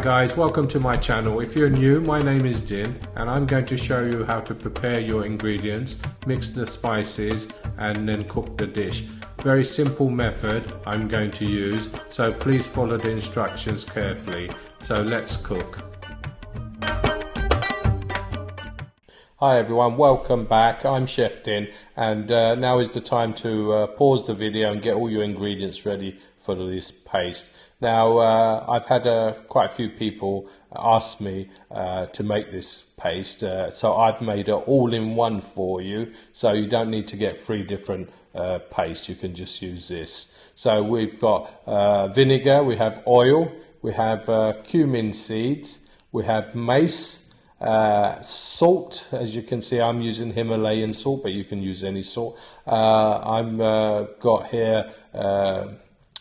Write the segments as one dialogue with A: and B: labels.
A: Guys, welcome to my channel. If you're new, my name is Din and I'm going to show you how to prepare your ingredients, mix the spices and then cook the dish. Very simple method I'm going to use, so please follow the instructions carefully. So let's cook. Hi everyone, welcome back. I'm Chef Din and now is the time to pause the video and get all your ingredients ready for this paste. Now I've had quite a few people ask me to make this paste, so I've made it all in one for you, so you don't need to get 3 different paste, you can just use this. So we've got vinegar, we have oil, we have cumin seeds, we have mace, salt. As you can see, I'm using Himalayan salt, but you can use any salt. I'm got here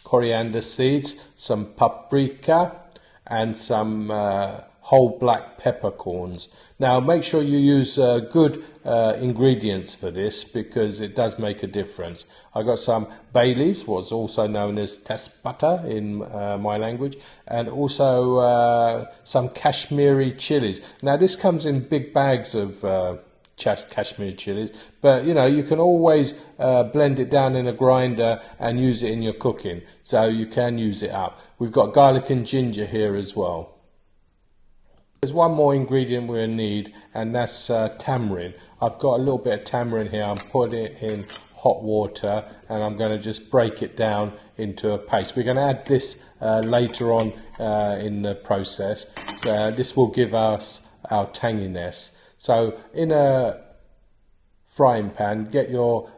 A: coriander seeds, some paprika and some whole black peppercorns. Now make sure you use good ingredients for this, because it does make a difference. I got some bay leaves, what's also known as tespata in my language, and also some Kashmiri chilies. Now this comes in big bags of Kashmiri chilies, but you know, you can always blend it down in a grinder and use it in your cooking, so you can use it up. We've got garlic and ginger here as well. There's one more ingredient we'll need, and that's tamarind. I've got a little bit of tamarind here. I'm putting it in hot water and I'm going to just break it down into a paste. We're going to add this later on in the process. This will give us our tanginess. So in a frying pan, get your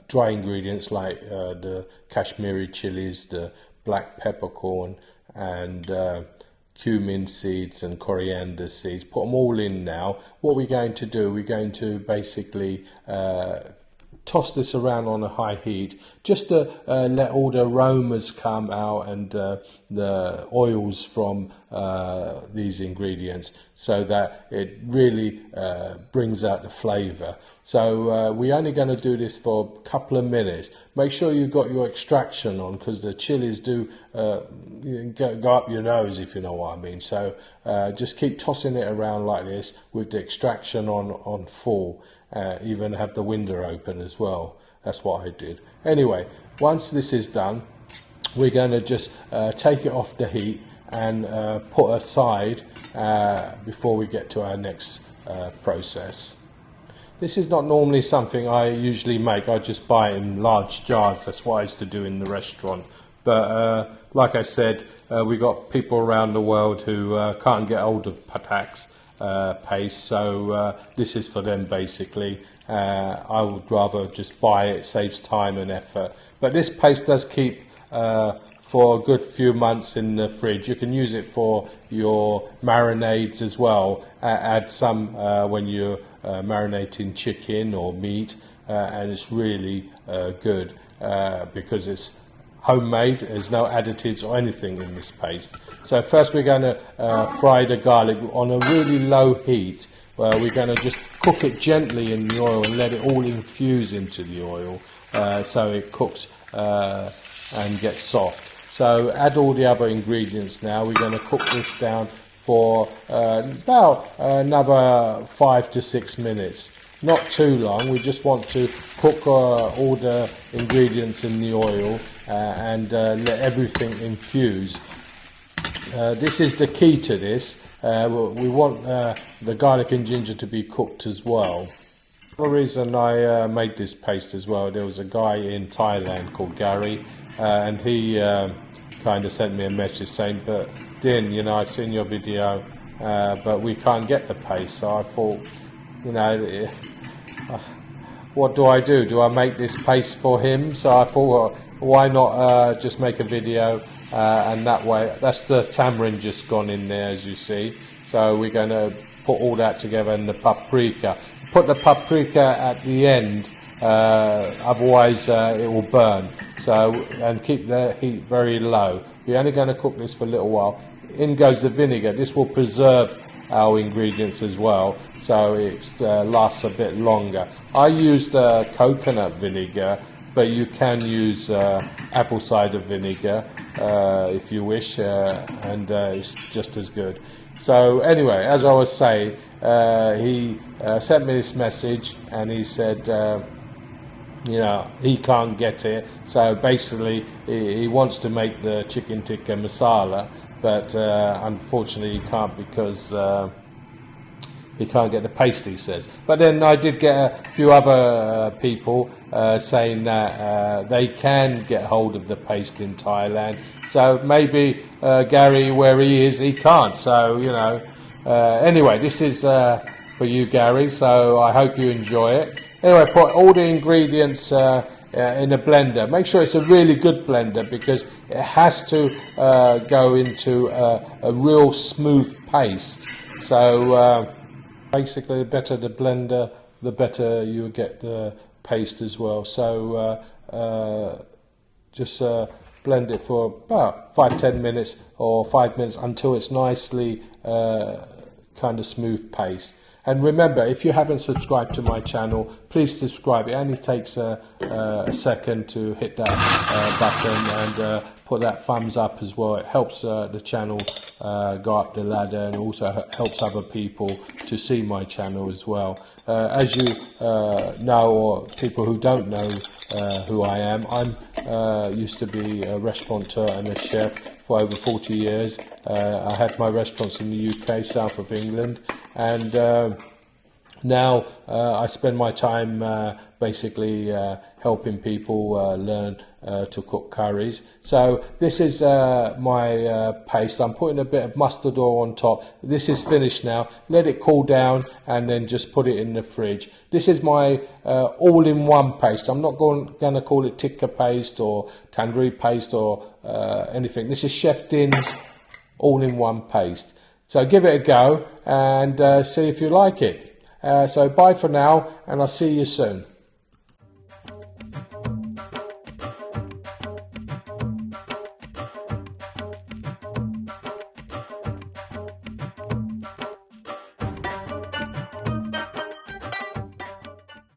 A: dry ingredients like the Kashmiri chilies, the black peppercorn and cumin seeds and coriander seeds. Put them all in now. What we're going to do, we're going to basically toss this around on a high heat, just to let all the aromas come out and the oils from these ingredients, so that it really brings out the flavour. So we're only going to do this for a couple of minutes. Make sure you've got your extraction on, because the chilies do go up your nose, if you know what I mean. So just keep tossing it around like this with the extraction on full. Even have the window open as well. That's what I did. Anyway, once this is done, we're going to just take it off the heat and put aside before we get to our next process. This is not normally something I usually make. I just buy it in large jars. That's what I used to do in the restaurant. But like I said, we got people around the world who can't get hold of Patak's paste, so this is for them basically. I would rather just buy it, saves time and effort. But this paste does keep for a good few months in the fridge. You can use it for your marinades as well. Add some when you're marinating chicken or meat, and it's really good because it's homemade. There's no additives or anything in this paste. So first we're going to fry the garlic on a really low heat. We're going to just cook it gently in the oil and let it all infuse into the oil, so it cooks and gets soft. So add all the other ingredients now. We're going to cook this down for about another 5 to 6 minutes. Not too long. We just want to cook all the ingredients in the oil and let everything infuse. This is the key to this. We want the garlic and ginger to be cooked as well. The reason I made this paste as well, there was a guy in Thailand called Gary, and he kind of sent me a message saying, but Din, you know, I've seen your video, but we can't get the paste. So I thought, you know, what do I do? Do I make this paste for him? So I thought, well, why not just make a video, and that way, that's the tamarind just gone in there, as you see. So we're going to put all that together, and the paprika. Put the paprika at the end, otherwise it will burn. So, and keep the heat very low. We're only going to cook this for a little while. In goes the vinegar. This will preserve our ingredients as well, so it lasts a bit longer. I used coconut vinegar, but you can use apple cider vinegar. if you wish, and it's just as good. So anyway, as I was saying, he sent me this message, and he said, he can't get it. So basically, he wants to make the chicken tikka masala, but unfortunately he can't, because he can't get the paste, he says. But then I did get a few other people saying that they can get hold of the paste in Thailand. So maybe Gary, where he is, he can't. So, anyway, this is for you, Gary. So I hope you enjoy it. Anyway, put all the ingredients in a blender. Make sure it's a really good blender, because it has to go into a real smooth paste. So basically, the better the blender, the better you get the paste as well. So just blend it for about 5-10 minutes, or 5 minutes, until it's nicely kind of smooth paste. And remember, if you haven't subscribed to my channel, please subscribe. It only takes a second to hit that button, and put that thumbs up as well. It helps the channel go up the ladder, and also helps other people to see my channel as well. As you know, or people who don't know who I am, I'm used to be a restaurateur and a chef for over 40 years. I had my restaurants in the UK, south of England, and now I spend my time basically helping people learn to cook curries. So this is my paste. I'm putting a bit of mustard oil on top. This is finished now. Let it cool down, and then just put it in the fridge. This is my all-in-one paste. I'm not going to call it Tikka Paste or Tandoori Paste or anything. This is Chef Din's all-in-one paste. So give it a go, and see if you like it. So bye for now, and I'll see you soon.